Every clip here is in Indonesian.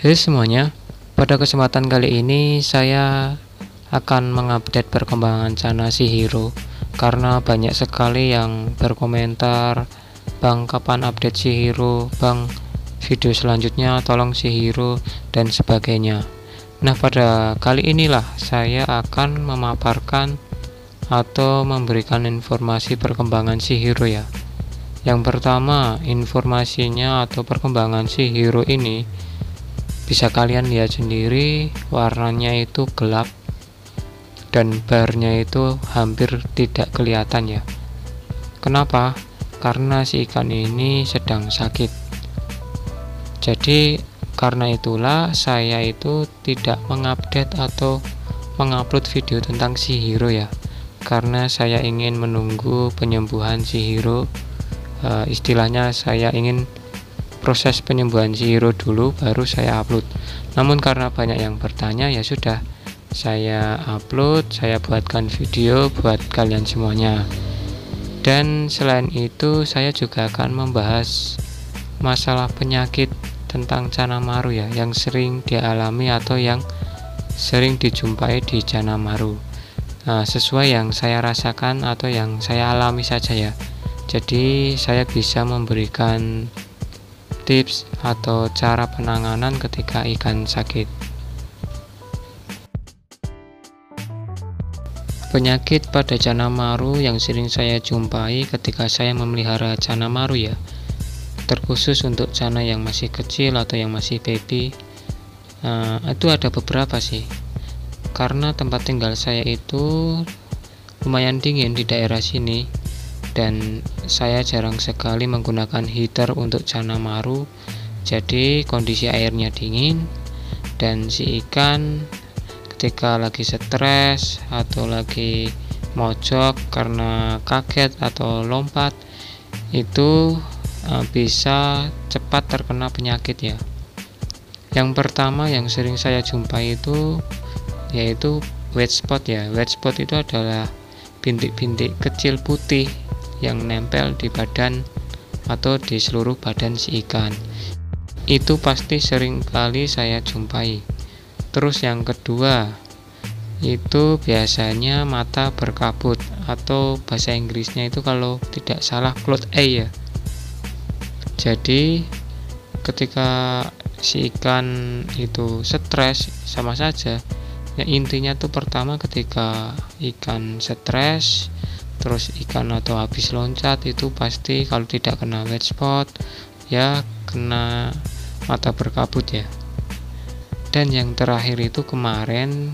Hai semuanya, pada kesempatan kali ini saya akan mengupdate perkembangan channel Chihiro karena banyak sekali yang berkomentar, "Bang, kapan update Chihiro? Bang, video selanjutnya tolong Chihiro," dan sebagainya. Nah, pada kali inilah saya akan memaparkan atau memberikan informasi perkembangan Chihiro ya. Yang pertama, informasinya atau perkembangan Chihiro ini bisa kalian lihat sendiri, warnanya itu gelap dan barnya itu hampir tidak kelihatan ya. Kenapa? Karena si ikan ini sedang sakit. Jadi karena itulah saya itu tidak mengupdate atau mengupload video tentang Chihiro ya, karena saya ingin menunggu penyembuhan Chihiro. Istilahnya saya ingin proses penyembuhan Chihiro dulu baru saya upload. Namun karena banyak yang bertanya, ya sudah saya upload, saya buatkan video buat kalian semuanya. Dan selain itu saya juga akan membahas masalah penyakit tentang Chanamaru ya, yang sering dialami atau yang sering dijumpai di Chanamaru. Nah, sesuai yang saya rasakan atau yang saya alami saja ya. Jadi saya bisa memberikan tips atau cara penanganan ketika ikan sakit. Penyakit pada Chanamaru yang sering saya jumpai ketika saya memelihara Chanamaru ya, terkhusus untuk Chana yang masih kecil atau yang masih baby, itu ada beberapa sih. Karena tempat tinggal saya itu lumayan dingin di daerah sini, dan saya jarang sekali menggunakan heater untuk Chanamaru, jadi kondisi airnya dingin dan si ikan ketika lagi stres atau lagi mojok karena kaget atau lompat itu bisa cepat terkena penyakit ya. Yang pertama yang sering saya jumpai itu yaitu white spot ya. White spot itu adalah bintik-bintik kecil putih yang nempel di badan atau di seluruh badan si ikan. Itu pasti sering kali saya jumpai. Terus yang kedua itu biasanya mata berkabut atau bahasa Inggrisnya itu kalau tidak salah cloud eye ya. Jadi ketika si ikan itu stres, sama saja ya, intinya tuh pertama ketika ikan stres terus ikan atau habis loncat itu pasti kalau tidak kena white spot ya kena mata berkabut ya. Dan yang terakhir itu kemarin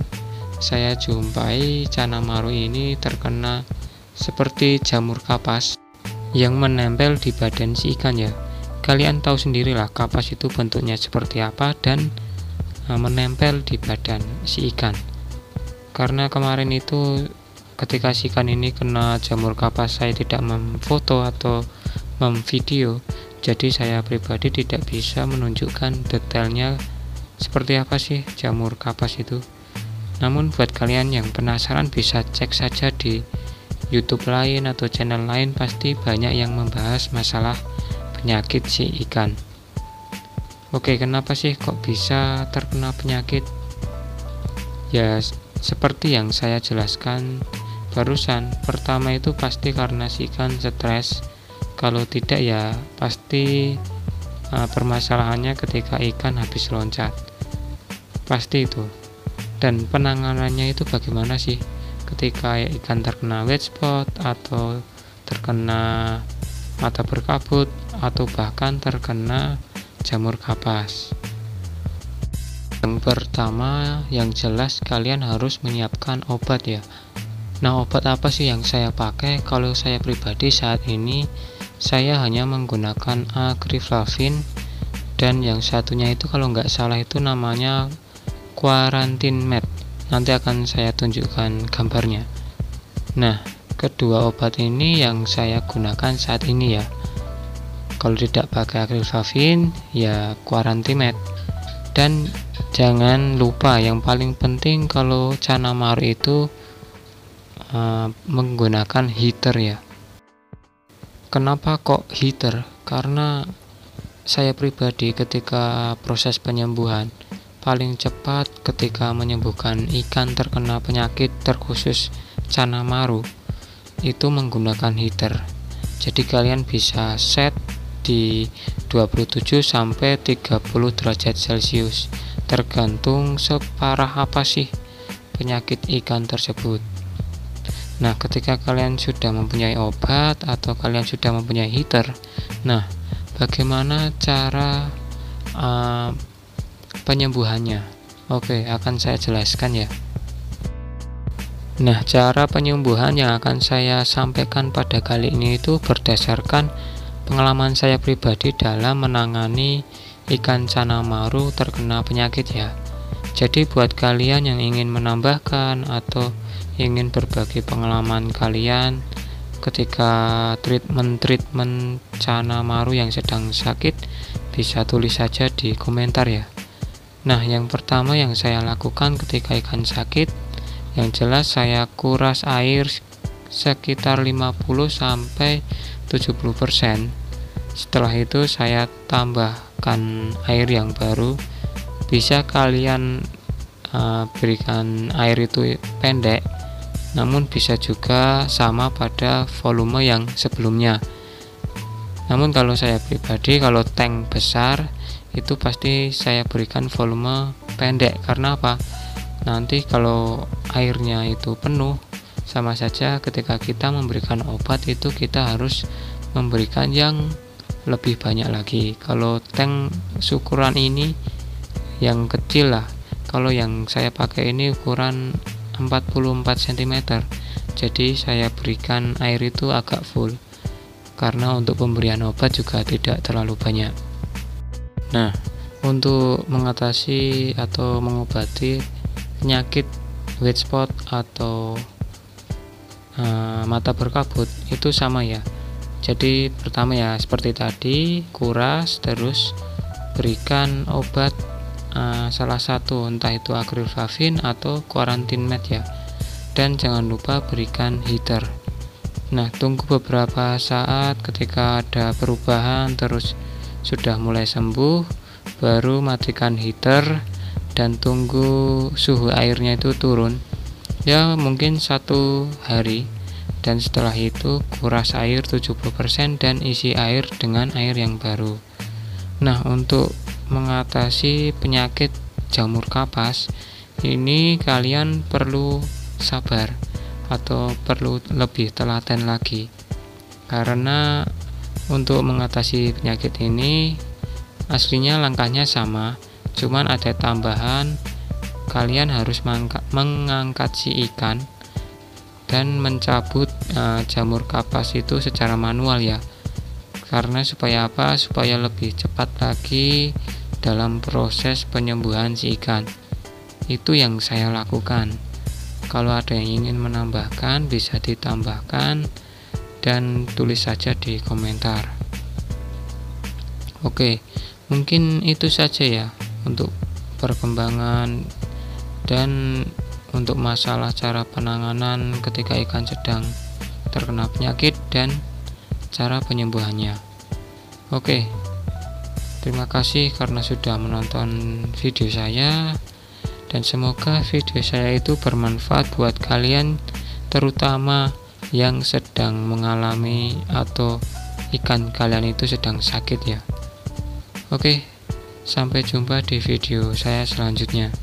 saya jumpai Chanamaru ini terkena seperti jamur kapas yang menempel di badan si ikan ya. Kalian tahu sendirilah kapas itu bentuknya seperti apa dan menempel di badan si ikan. Karena kemarin itu ketika si ikan ini kena jamur kapas, saya tidak memfoto atau memvideo, jadi saya pribadi tidak bisa menunjukkan detailnya seperti apa sih jamur kapas itu. Namun buat kalian yang penasaran bisa cek saja di YouTube lain atau channel lain, pasti banyak yang membahas masalah penyakit si ikan. Oke, kenapa sih kok bisa terkena penyakit? Ya seperti yang saya jelaskan barusan, pertama itu pasti karena si ikan stres. Kalau tidak ya pasti permasalahannya ketika ikan habis loncat, pasti itu. Dan penanganannya itu bagaimana sih ketika ikan terkena white spot atau terkena mata berkabut atau bahkan terkena jamur kapas? Yang pertama yang jelas kalian harus menyiapkan obat ya. Nah, obat apa sih yang saya pakai? Kalau saya pribadi saat ini saya hanya menggunakan agriflavin, dan yang satunya itu kalau nggak salah itu namanya Quarantine Med. Nanti akan saya tunjukkan gambarnya. Nah, kedua obat ini yang saya gunakan saat ini ya. Kalau tidak pakai agriflavin ya Quarantine Med. Dan jangan lupa yang paling penting kalau Chanamaru itu menggunakan heater ya. Kenapa kok heater? Karena saya pribadi ketika proses penyembuhan paling cepat ketika menyembuhkan ikan terkena penyakit terkhusus Canamaru itu menggunakan heater. Jadi kalian bisa set di 27 sampai 30 derajat Celcius tergantung separah apa sih penyakit ikan tersebut. Nah, ketika kalian sudah mempunyai obat atau kalian sudah mempunyai heater, nah bagaimana cara penyembuhannya? Oke, akan saya jelaskan ya. Nah, cara penyembuhan yang akan saya sampaikan pada kali ini itu berdasarkan pengalaman saya pribadi dalam menangani ikan Canamaru terkena penyakit ya. Jadi buat kalian yang ingin menambahkan atau ingin berbagi pengalaman kalian ketika treatment Canamaru yang sedang sakit, bisa tulis saja di komentar ya. Nah, yang pertama yang saya lakukan ketika ikan sakit, yang jelas saya kuras air sekitar 50-70%. Setelah itu saya tambahkan air yang baru. Bisa kalian berikan air itu pendek, namun bisa juga sama pada volume yang sebelumnya. Namun kalau saya pribadi, kalau tank besar itu pasti saya berikan volume pendek. Karena apa? Nanti kalau airnya itu penuh, sama saja ketika kita memberikan obat itu kita harus memberikan yang lebih banyak lagi. Kalau tank ukuran ini yang kecil lah, kalau yang saya pakai ini ukuran 44 cm, jadi saya berikan air itu agak full karena untuk pemberian obat juga tidak terlalu banyak. Nah, untuk mengatasi atau mengobati penyakit white spot atau mata berkabut itu sama ya. Jadi pertama ya seperti tadi, kuras, terus berikan obat salah satu, entah itu Acrylflavin atau Quarantine Med ya. Dan jangan lupa berikan heater. Nah, tunggu beberapa saat ketika ada perubahan terus sudah mulai sembuh, baru matikan heater dan tunggu suhu airnya itu turun ya, mungkin 1 hari, dan setelah itu kuras air 70% dan isi air dengan air yang baru. Nah, untuk mengatasi penyakit jamur kapas ini kalian perlu sabar atau perlu lebih telaten lagi, karena untuk mengatasi penyakit ini aslinya langkahnya sama, cuman ada tambahan. Kalian harus mengangkat si ikan dan mencabut jamur kapas itu secara manual ya. Karena supaya apa? Supaya lebih cepat lagi dalam proses penyembuhan si ikan. Itu yang saya lakukan. Kalau ada yang ingin menambahkan bisa ditambahkan dan tulis saja di komentar. Oke, mungkin itu saja ya untuk perkembangan dan untuk masalah cara penanganan ketika ikan sedang terkena penyakit dan cara penyembuhannya. Oke, terima kasih karena sudah menonton video saya, dan semoga video saya itu bermanfaat buat kalian, terutama yang sedang mengalami atau ikan kalian itu sedang sakit ya. Oke, sampai jumpa di video saya selanjutnya.